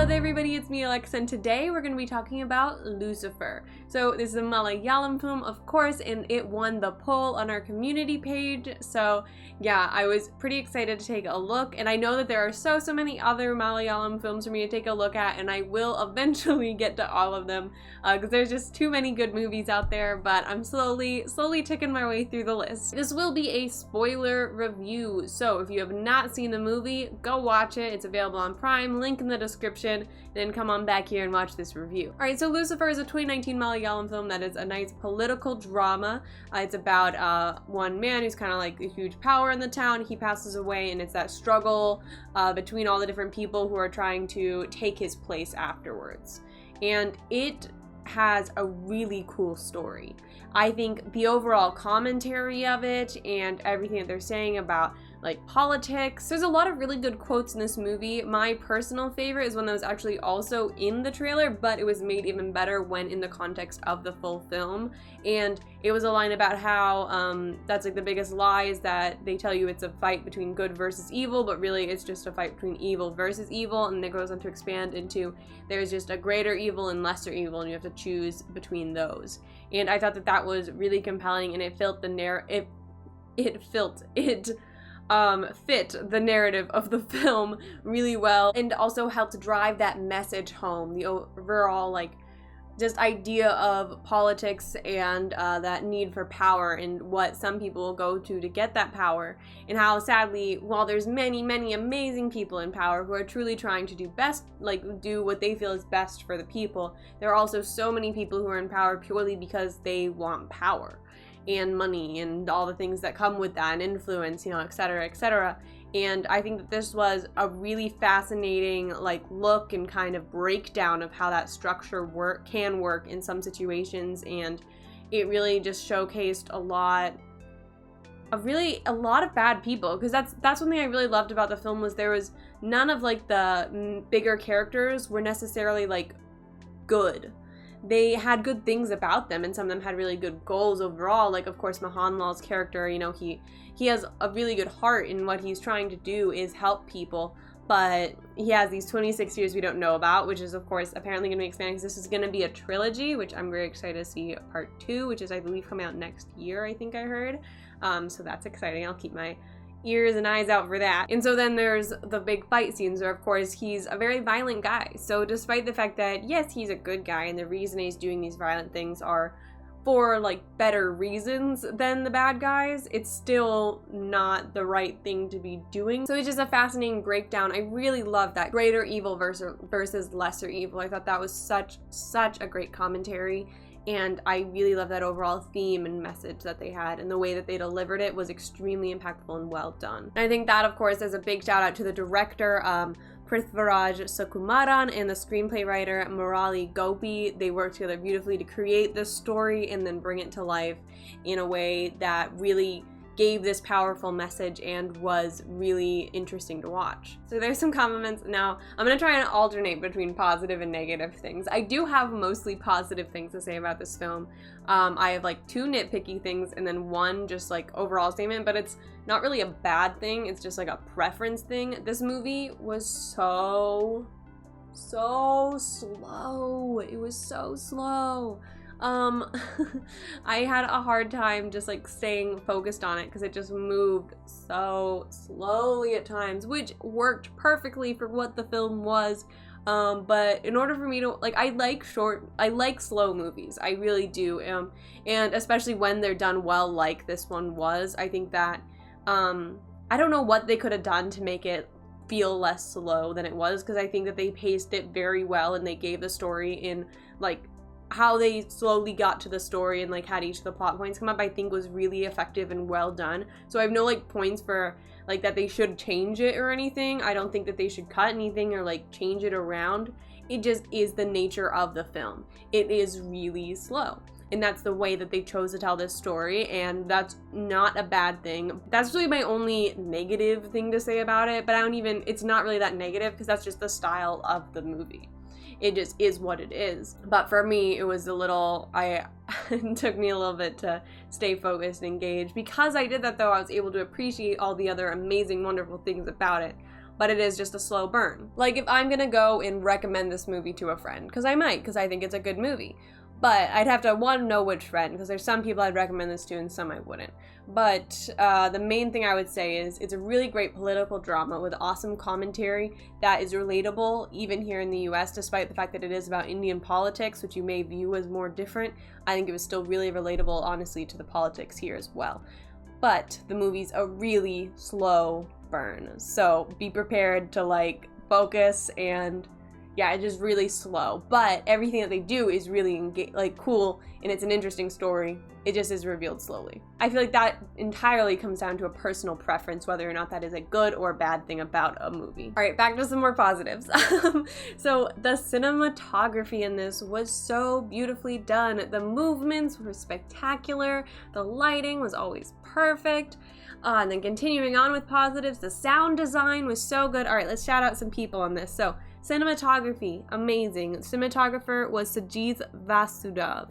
there everybody, it's me Alexa, and today we're going to be talking about Lucifer. So this is a Malayalam film, of course, and it won the poll on our community page. So yeah, I was pretty excited to take a look, and I know that there are so many other Malayalam films for me to take a look at, and I will eventually get to all of them because there's just too many good movies out there, but I'm slowly ticking my way through the list. This will be a spoiler review, so if you have not seen the movie, go watch it. It's available on Prime, link in the description, then come on back here and watch this review. Alright, so Lucifer is a 2019 Malayalam film that is a nice political drama. It's about one man who's kind of like a huge power in the town. He passes away, and it's that struggle between all the different people who are trying to take his place afterwards. And it has a really cool story. I think the overall commentary of it and everything that they're saying about like politics, there's a lot of really good quotes in this movie. My personal favorite is one that was actually also in the trailer, but it was made even better when in the context of the full film. And it was a line about how that's like the biggest lie is that they tell you it's a fight between good versus evil, but really it's just a fight between evil versus evil. And it goes on to expand into there's just a greater evil and lesser evil, and you have to choose between those. And I thought that that was really compelling, and it fit the narrative of the film really well, and also helped drive that message home, the overall like just idea of politics and that need for power and what some people will go to get that power, and how sadly, while there's many amazing people in power who are truly trying to do what they feel is best for the people, there are also so many people who are in power purely because they want power and money and all the things that come with that, and influence, you know, etc. And I think that this was a really fascinating like look and kind of breakdown of how that structure can work in some situations, and it really just showcased a lot of bad people, because that's one thing I really loved about the film, was there was none of like the bigger characters were necessarily like good. They had good things about them, and some of them had really good goals overall. Like, of course, Mahanlal's character, you know, he has a really good heart, and what he's trying to do is help people, but he has these 26 years we don't know about, which is, of course, apparently going to be expanding, because this is going to be a trilogy, which I'm very excited to see part 2, which is, I believe, coming out next year, I think I heard. So that's exciting. I'll keep my ears and eyes out for that. And so then there's the big fight scenes where, of course, he's a very violent guy. So despite the fact that, yes, he's a good guy, and the reason he's doing these violent things are for like better reasons than the bad guys, it's still not the right thing to be doing. So it's just a fascinating breakdown. I really love that greater evil versus lesser evil. I thought that was such a great commentary. And I really love that overall theme and message that they had, and the way that they delivered it was extremely impactful and well done. And I think that, of course, is a big shout out to the director, Prithviraj Sukumaran, and the screenplay writer, Murali Gopi. They worked together beautifully to create this story and then bring it to life in a way that really gave this powerful message and was really interesting to watch. So there's some compliments. Now, I'm going to try and alternate between positive and negative things. I do have mostly positive things to say about this film. I have like 2 nitpicky things and then 1 just like overall statement, but it's not really a bad thing. It's just like a preference thing. This movie was so slow. It was so slow. I had a hard time just like staying focused on it because it just moved so slowly at times, which worked perfectly for what the film was. But in order for me to like, I like slow movies. I really do. And especially when they're done well, like this one was. I think that, I don't know what they could have done to make it feel less slow than it was, because I think that they paced it very well, and they gave the story in like how they slowly got to the story and like had each of the plot points come up, I think was really effective and well done. So I have no like points for like that they should change it or anything. I don't think that they should cut anything or like change it around. It just is the nature of the film. It is really slow, and that's the way that they chose to tell this story, and that's not a bad thing. That's really my only negative thing to say about it, but it's not really that negative, because that's just the style of the movie. It just is what it is. But for me, it was it took me a little bit to stay focused and engaged. Because I did that though, I was able to appreciate all the other amazing, wonderful things about it. but it is just a slow burn. Like, if I'm gonna go and recommend this movie to a friend, because I might, because I think it's a good movie, but I'd have to, one, know which friend, because there's some people I'd recommend this to and some I wouldn't. But the main thing I would say is it's a really great political drama with awesome commentary that is relatable even here in the US, despite the fact that it is about Indian politics, which you may view as more different. I think it was still really relatable, honestly, to the politics here as well. But the movie's a really slow burn, so be prepared to, like, focus, and yeah, it's just really slow. But everything that they do is really cool, and it's an interesting story. It just is revealed slowly. I feel like that entirely comes down to a personal preference, whether or not that is a good or bad thing about a movie. All right, back to some more positives. So the cinematography in this was so beautifully done. The movements were spectacular. The lighting was always perfect. And then continuing on with positives, the sound design was so good. All right, let's shout out some people on this. So cinematography, amazing. Cinematographer was Sajid Vasudev.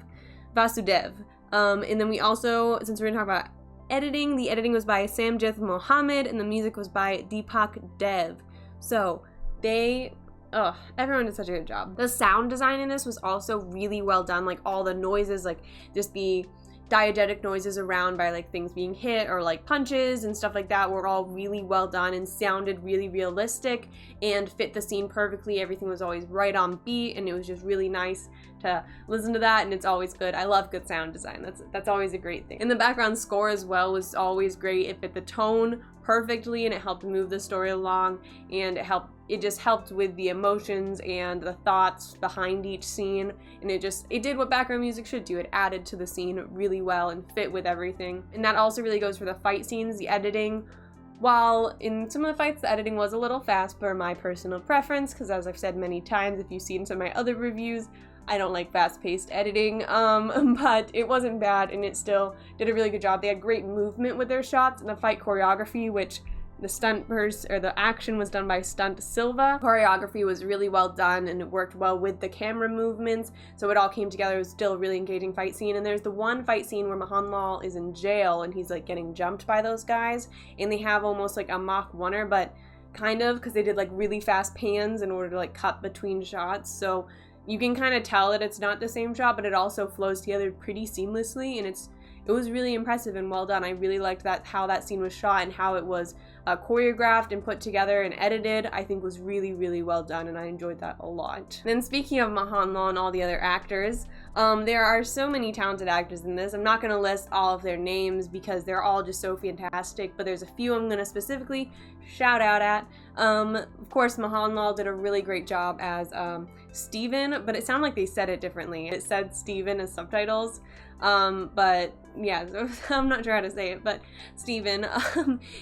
And then we also, since we're gonna talk about editing, the editing was by Samjith Mohammed, and the music was by Deepak Dev. So everyone did such a good job. The sound design in this was also really well done. Like, all the noises, like just the diegetic noises around by like things being hit or like punches and stuff like that were all really well done and sounded really realistic and fit the scene perfectly. Everything was always right on beat, and it was just really nice to listen to that, and it's always good. I love good sound design. That's always a great thing. And the background score as well was always great. It fit the tone perfectly, and it helped move the story along, and it just helped with the emotions and the thoughts behind each scene, and it did what background music should do. It added to the scene really well and fit with everything. And that also really goes for the fight scenes. The editing, while in some of the fights the editing was a little fast per my personal preference, because as I've said many times, if you've seen some of my other reviews, I don't like fast-paced editing, but it wasn't bad, and it still did a really good job. They had great movement with their shots and the fight choreography, which the action was done by Stunt Silva. Choreography was really well done, and it worked well with the camera movements, so it all came together. It was still a really engaging fight scene. And there's the one fight scene where Mohanlal is in jail, and he's like getting jumped by those guys, and they have almost like a Mach 1er, but kind of, because they did like really fast pans in order to like cut between shots, so you can kind of tell that it's not the same shot, but it also flows together pretty seamlessly, and it was really impressive and well done. I really liked how that scene was shot, and how it was choreographed and put together and edited. I think was really, really well done, and I enjoyed that a lot. Then speaking of Mohanlal and all the other actors, there are so many talented actors in this. I'm not going to list all of their names because they're all just so fantastic, but there's a few I'm going to specifically shout out at. Of course, Mohanlal did a really great job as Steven, but it sounded like they said it differently. It said Steven as subtitles, but yeah, so I'm not sure how to say it, but Stefan,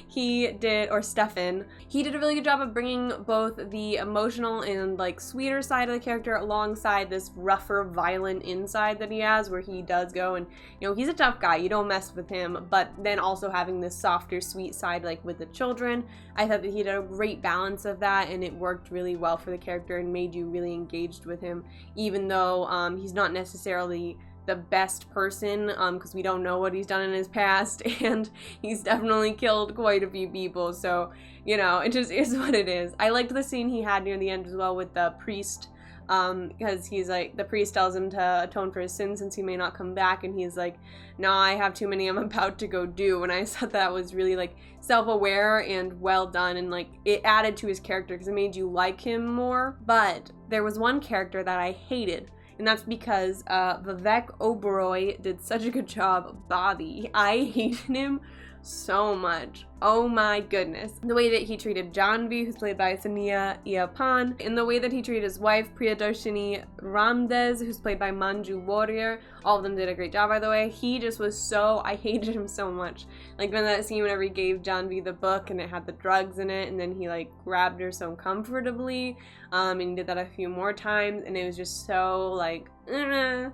he did a really good job of bringing both the emotional and like sweeter side of the character alongside this rougher, violent inside that he has, where he does go and, you know, he's a tough guy, you don't mess with him, but then also having this softer, sweet side like with the children. I thought that he did a great balance of that, and it worked really well for the character and made you really engaged with him, even though he's not necessarily the best person, because we don't know what he's done in his past, and he's definitely killed quite a few people, so, you know, it just is what it is. I liked the scene he had near the end as well with the priest, because he's like, the priest tells him to atone for his sins since he may not come back, and he's like, no, I have too many I'm about to go do, and I thought that was really like self-aware and well done, and like it added to his character because it made you like him more. But there was one character that I hated, and that's because Vivek Oberoi did such a good job. Bobby, I hated him so much. Oh my goodness. The way that he treated Janvi, who's played by Sania Iappan, and the way that he treated his wife, Priyadarshini Ramdes, who's played by Manju Warrior. All of them did a great job, by the way. He just was so, I hated him so much. Like when that scene whenever he gave Janvi the book and it had the drugs in it, and then he like grabbed her so comfortably, and he did that a few more times, and it was just so like, I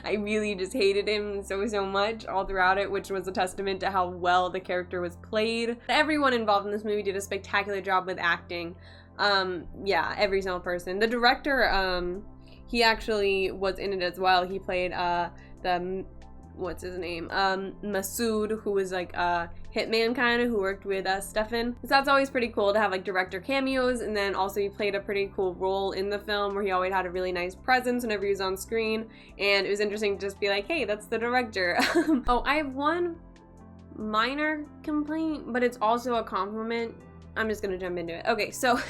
really just hated him so much all throughout it, which was a testament to how well the character was played. Everyone involved in this movie did a spectacular job with acting. Yeah, every single person. The director, he actually was in it as well. He played the what's his name? Masood, who was like a hitman kind of, who worked with Stefan. So that's always pretty cool to have like director cameos, and then also he played a pretty cool role in the film where he always had a really nice presence whenever he was on screen, and it was interesting to just be like, hey, that's the director. Oh, I have one minor complaint, but it's also a compliment. I'm just gonna jump into it. Okay, so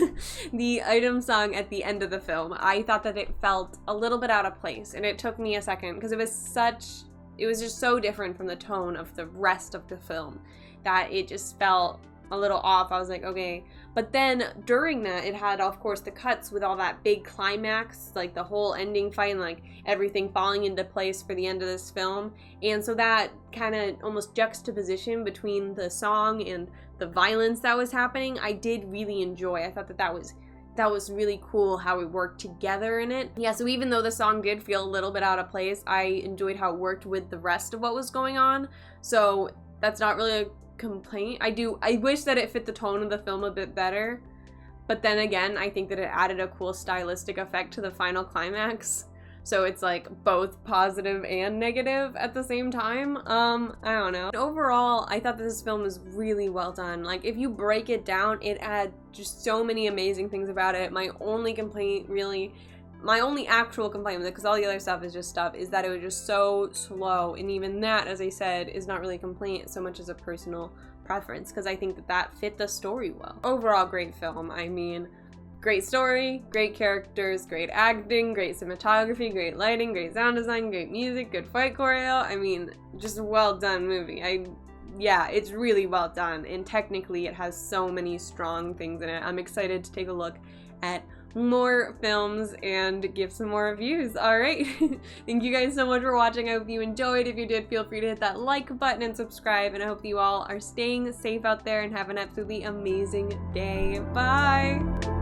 the item song at the end of the film, I thought that it felt a little bit out of place, and it took me a second because it was just so different from the tone of the rest of the film that it just felt a little off. I was like, okay. But then during that, it had, of course, the cuts with all that big climax, like the whole ending fight and like everything falling into place for the end of this film. And so that kind of almost juxtaposition between the song and the violence that was happening, I did really enjoy. I thought that was really cool how it worked together in it. Yeah, so even though the song did feel a little bit out of place, I enjoyed how it worked with the rest of what was going on. So that's not really a complaint. I wish that it fit the tone of the film a bit better, but then again, I think that it added a cool stylistic effect to the final climax, so it's like both positive and negative at the same time. I don't know. Overall, I thought that this film was really well done. Like, if you break it down, it had just so many amazing things about it. My only actual complaint with it, because all the other stuff is just stuff, is that it was just so slow, and even that, as I said, is not really a complaint so much as a personal preference, because I think that fit the story well. Overall, great film. I mean, great story, great characters, great acting, great cinematography, great lighting, great sound design, great music, good fight choreo. I mean, just a well done movie. Yeah, it's really well done, and technically it has so many strong things in it. I'm excited to take a look at more films and give some more reviews. Alright, thank you guys so much for watching. I hope you enjoyed. If you did, feel free to hit that like button and subscribe, and I hope you all are staying safe out there and have an absolutely amazing day. Bye!